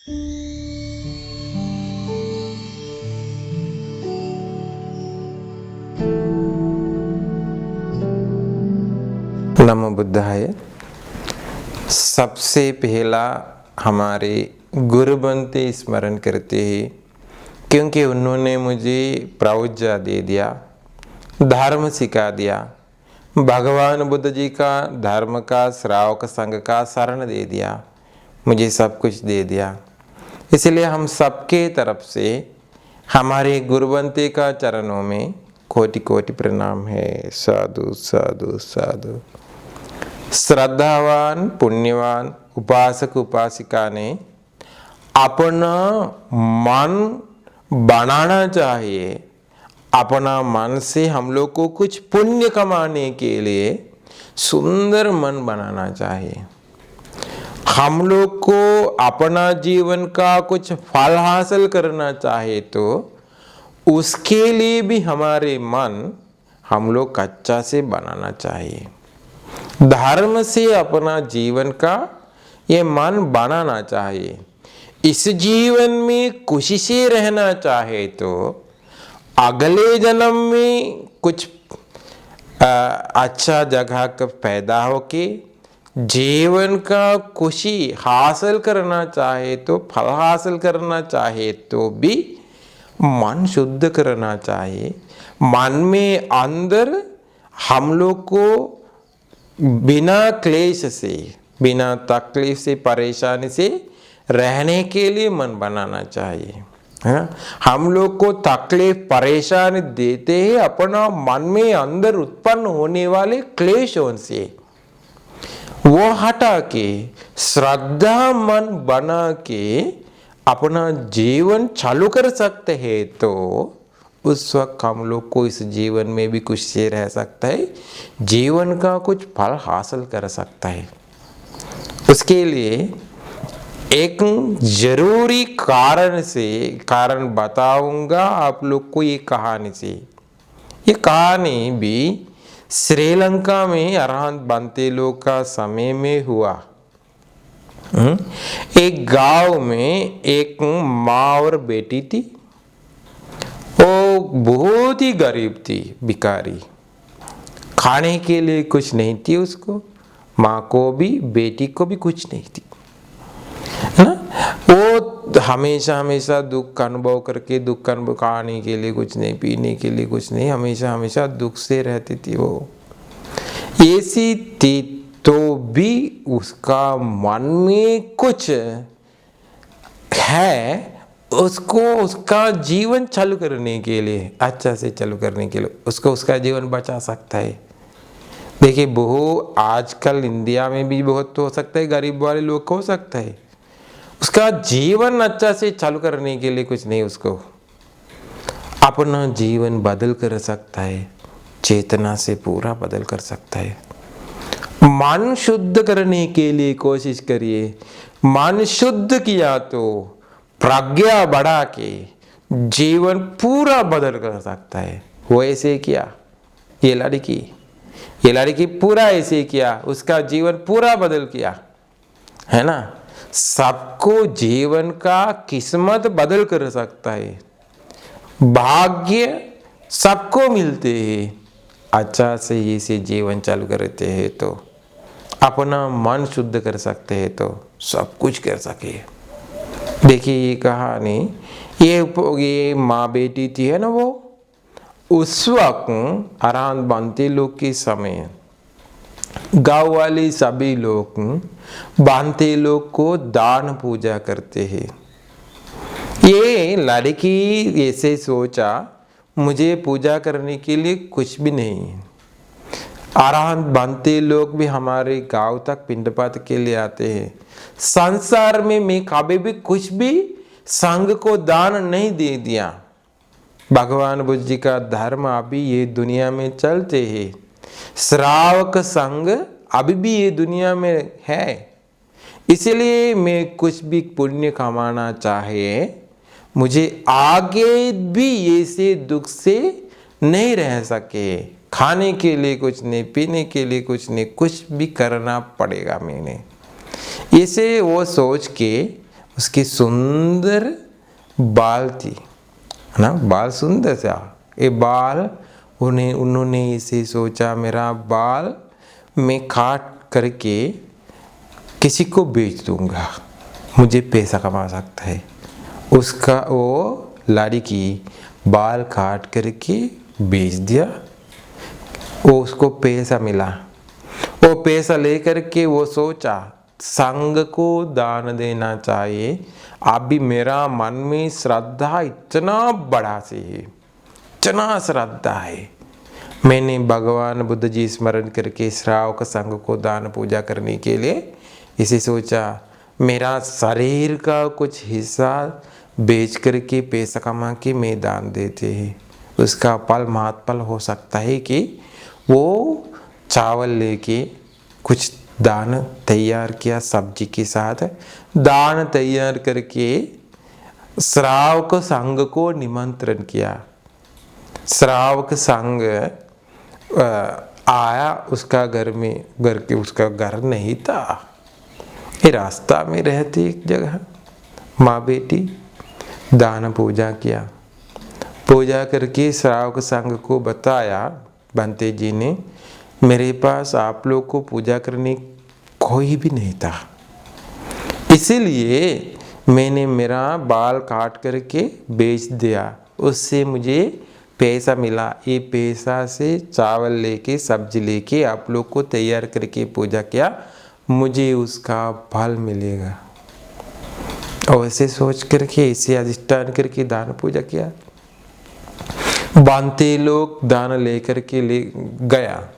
नमो बुद्धाय। सबसे पहला हमारे गुरु बनते स्मरण करते हैं, क्योंकि उन्होंने मुझे प्रवज्जा दे दिया, धर्म सिखा दिया। भगवान बुद्ध जी का धर्म का श्रावक संघ का शरण दे दिया, मुझे सब कुछ दे दिया। इसलिए हम सबके तरफ से हमारे गुरुवंते का चरणों में कोटि कोटि प्रणाम है। साधु साधु साधु। श्रद्धावान पुण्यवान उपासक उपासिका ने अपना मन बनाना चाहिए। अपना मन से हम लोग को कुछ पुण्य कमाने के लिए सुंदर मन बनाना चाहिए। हम लोग को अपना जीवन का कुछ फल हासिल करना चाहिए, तो उसके लिए भी हमारे मन हम लोग कच्चा से बनाना चाहिए। धर्म से अपना जीवन का ये मन बनाना चाहिए। इस जीवन में खुशी से रहना चाहे तो अगले जन्म में कुछ अच्छा जगह का पैदा होके जीवन का खुशी हासिल करना चाहे, तो फल हासिल करना चाहे तो भी मन शुद्ध करना चाहिए। मन में अंदर हम लोग को बिना क्लेश से, बिना तकलीफ से, परेशानी से रहने के लिए मन बनाना चाहिए। है? हम लोग को तकलीफ परेशानी देते हैं अपना मन में अंदर उत्पन्न होने वाले क्लेशों से, वो हटा के श्रद्धा मन बना के अपना जीवन चालू कर सकते हैं, तो उस वक्त हम लोग को इस जीवन में भी कुछ से रह सकता है, जीवन का कुछ फल हासिल कर सकता है। उसके लिए एक जरूरी कारण बताऊंगा आप लोग को। ये कहानी से, ये कहानी भी श्रीलंका में अरहंत बनते लोग का समय में हुआ। एक गांव में एक माँ और बेटी थी। वो बहुत ही गरीब थी, भिखारी। खाने के लिए कुछ नहीं थी उसको, माँ को भी बेटी को भी कुछ नहीं थी। वो हमेशा हमेशा दुख का अनुभव करके, दुख का अनुभव, खाने के लिए कुछ नहीं, पीने के लिए कुछ नहीं, हमेशा हमेशा दुख से रहती थी। वो ऐसी थी तो भी उसका मन में कुछ है, उसको उसका जीवन चालू करने के लिए, अच्छा से चालू करने के लिए उसको उसका जीवन बचा सकता है। देखिए, बहुत आजकल इंडिया में भी बहुत तो हो सकता है, गरीब वाले लोग को हो सकता है, उसका जीवन अच्छा से चालू करने के लिए कुछ नहीं, उसको अपना जीवन बदल कर सकता है, चेतना से पूरा बदल कर सकता है। मन शुद्ध करने के लिए कोशिश करिए। मन शुद्ध किया तो प्रज्ञा बढ़ा के जीवन पूरा बदल कर सकता है। वो ऐसे किया, ये लड़की पूरा ऐसे किया, उसका जीवन पूरा बदल किया, है ना। सबको जीवन का किस्मत बदल कर सकता है, भाग्य सबको मिलते हैं। अच्छा से इसे जीवन चालू करते हैं तो अपना मन शुद्ध कर सकते हैं, तो सब कुछ कर सके। देखिए ये कहानी, ये माँ बेटी थी, है ना। वो उस वक्त अरहंत बनते लोग के समय गांव वाले सभी लोग बनते लोग को दान पूजा करते हैं। ये लड़की ऐसे सोचा, मुझे पूजा करने के लिए कुछ भी नहीं है। अरहंत बनते लोग भी हमारे गांव तक पिंडपात के लिए आते हैं। संसार में मैं कभी भी कुछ भी संघ को दान नहीं दे दिया। भगवान बुद्ध जी का धर्म अभी ये दुनिया में चलते हैं। श्रावक संघ अभी भी ये दुनिया में है। इसलिए मैं कुछ भी पुण्य कमाना चाहिए, मुझे आगे भी ऐसे दुख से नहीं रह सके। खाने के लिए कुछ नहीं, पीने के लिए कुछ नहीं, कुछ भी करना पड़ेगा मैंने। इसे वो सोच के उसकी सुंदर बाल थी, है ना, बाल सुंदर था। ये बाल उन्होंने इसे सोचा मेरा बाल मैं काट करके किसी को बेच दूंगा, मुझे पैसा कमा सकता है। उसका वो लड़की बाल काट करके बेच दिया, वो उसको पैसा मिला। वो पैसा लेकर के वो सोचा संघ को दान देना चाहिए। अभी मेरा मन में श्रद्धा इतना बड़ा से है, इतना श्रद्धा है, मैंने भगवान बुद्ध जी स्मरण करके श्रावक संघ को दान पूजा करने के लिए इसे सोचा मेरा शरीर का कुछ हिस्सा बेच करके पैसा कमा के मैं दान देते हैं। उसका फल महात्फल हो सकता है कि वो चावल लेके कुछ दान तैयार किया, सब्जी के साथ दान तैयार करके श्रावक संघ को निमंत्रण किया। श्रावक संघ आया उसका घर में, उसका घर नहीं था, ये रास्ता में रहती एक जगह माँ बेटी दान पूजा किया। पूजा करके श्रावक संघ को बताया बंते जी ने, मेरे पास आप लोग को पूजा करने कोई भी नहीं था, इसीलिए मैंने मेरा बाल काट करके बेच दिया, उससे मुझे पैसा मिला। ये पैसा से चावल लेके सब्जी लेके आप लोग को तैयार करके पूजा किया, मुझे उसका फल मिलेगा। और ऐसे सोच करके इसे अधिष्ठान करके दान पूजा किया। बांते लोग दान लेकर के ले गया।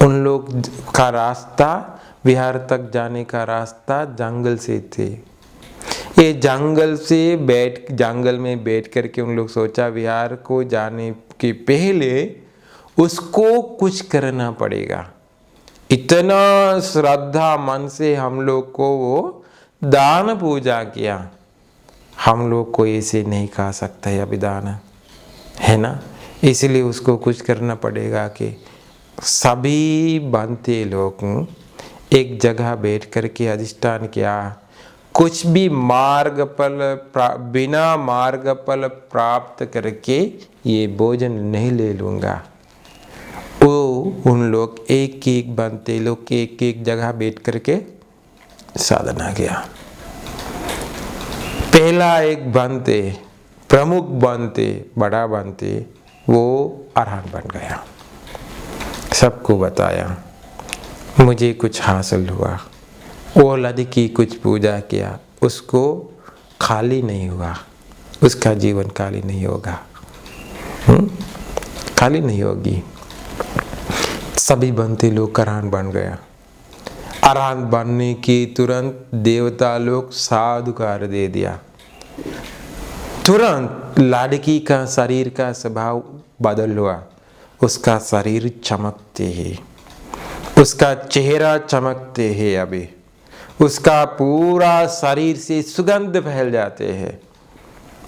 उन लोग का रास्ता, विहार तक जाने का रास्ता जंगल से थे। ये जंगल में बैठ करके उन लोग सोचा विहार को जाने के पहले उसको कुछ करना पड़ेगा। इतना श्रद्धा मन से हम लोग को वो दान पूजा किया, हम लोग को ऐसे नहीं खा सकता है अभी दान, है ना। इसलिए उसको कुछ करना पड़ेगा कि सभी बनते लोग एक जगह बैठ करके अधिष्ठान किया, कुछ भी बिना मार्ग फल प्राप्त करके ये भोजन नहीं ले लूँगा। वो उन लोग एक एक बनते लोग एक एक जगह बैठ करके साधना किया। पहला एक बनते, प्रमुख बनते, बड़ा बनते, वो अरहत बन गया। सबको बताया मुझे कुछ हासिल हुआ। वो लड़की कुछ पूजा किया, उसको खाली नहीं हुआ, उसका जीवन खाली नहीं होगा, खाली नहीं होगी। सभी बनते लोग अरहत बन गया। अरहत बनने के तुरंत देवता लोग साधुकार दे दिया। तुरंत लड़की का शरीर का स्वभाव बदल हुआ, उसका शरीर चमकते है, उसका चेहरा चमकते है, अभी उसका पूरा शरीर से सुगंध फैल जाते हैं,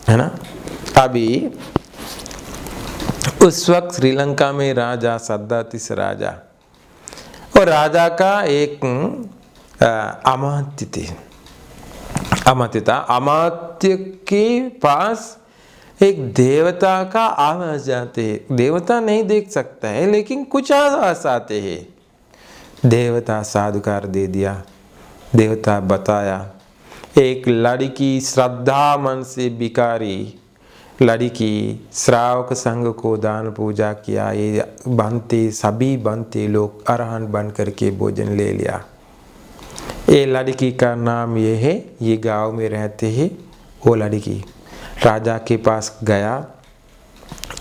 है ना। अभी उस वक्त श्रीलंका में राजा सद्दातिस राजा, और राजा का एक अमात्य थे, अमात्य था। अमात्य के पास एक देवता का आवाज जाते है। देवता नहीं देख सकता है लेकिन कुछ आवाज आते हैं। देवता साधुकार दे दिया। देवता बताया एक लड़की श्रद्धा मन से भिखारी लड़की श्रावक संघ को दान पूजा किया, ये बनते सभी बनते लोग अरहत बन करके भोजन ले लिया। ये लड़की का नाम ये है, ये गांव में रहते हैं। वो लड़की राजा के पास गया,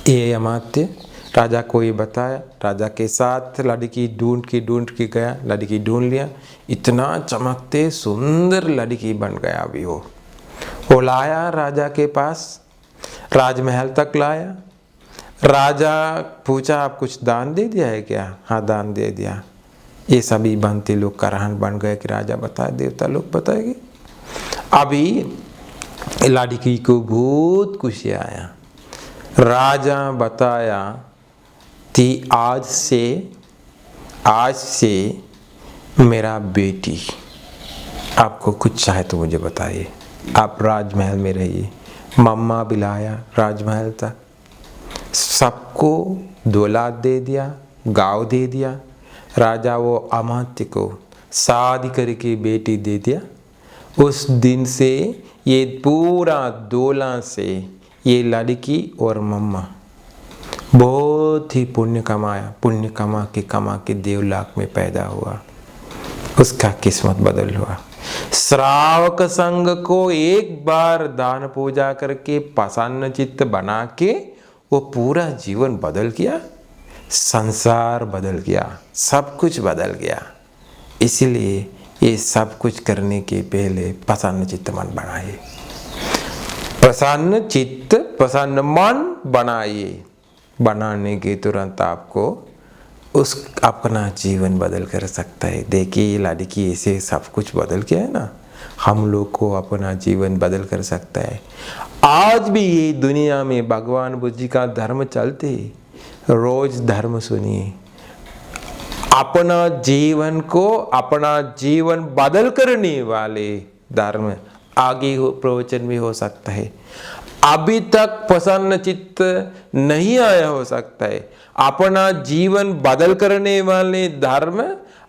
ये अमात्य राजा को ये बताया। राजा के साथ लड़की ढूंढ के गया, लड़की ढूंढ लिया। इतना चमकते सुंदर लड़की बन गया। अभी वो लाया राजा के पास, राजमहल तक लाया। राजा पूछा आप कुछ दान दे दिया है क्या? हाँ दान दे दिया। ये सभी बनते लोग अरहत बन गए कि राजा बताए, देवता लोग बताएंगे। अभी लड़की को बहुत खुशी आया। राजा बताया कि आज से मेरा बेटी आपको कुछ चाहे तो मुझे बताइए। आप राजमहल में रहिए, मम्मा बिलाया राजमहल तक, सबको दौलत दे दिया, गाँव दे दिया, राजा वो अमात्य को शादी करके बेटी दे दिया। उस दिन से ये पूरा दौलत से ये लड़की और मम्मा बहुत ही पुण्य कमाया, पुण्य कमा के देवलोक में पैदा हुआ, उसका किस्मत बदल हुआ। श्रावक संघ को एक बार दान पूजा करके प्रसन्न चित्त बना के वो पूरा जीवन बदल गया, संसार बदल गया, सब कुछ बदल गया। इसलिए ये सब कुछ करने के पहले प्रसन्न चित्त मन बनाइए, प्रसन्न चित्त प्रसन्न मन बनाइए। बनाने के तुरंत आपको उस अपना जीवन बदल कर सकता है। देखिए ये लड़की ऐसे सब कुछ बदल गया है ना, हम लोग को अपना जीवन बदल कर सकता है। आज भी ये दुनिया में भगवान बुद्ध जी का धर्म चलते, रोज धर्म सुनिए, अपना जीवन को अपना जीवन बदल करने वाले धर्म आगे हो प्रवचन में हो सकता है। अभी तक प्रसन्न चित्त नहीं आया हो सकता है, अपना जीवन बदल करने वाले धर्म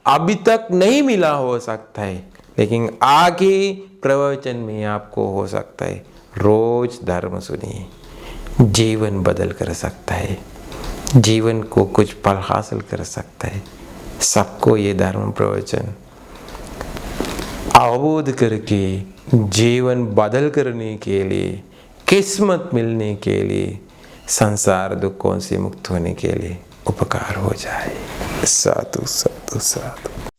अभी तक नहीं मिला हो सकता है, लेकिन आगे प्रवचन में आपको हो सकता है। रोज धर्म सुनिए, जीवन बदल कर सकता है, जीवन को कुछ फल हासिल कर सकता है। सबको ये धर्म प्रवचन अवबोध करके जीवन बदल करने के लिए, किस्मत मिलने के लिए, संसार दुखों से मुक्त होने के लिए उपकार हो जाए। साधु साधु साधु।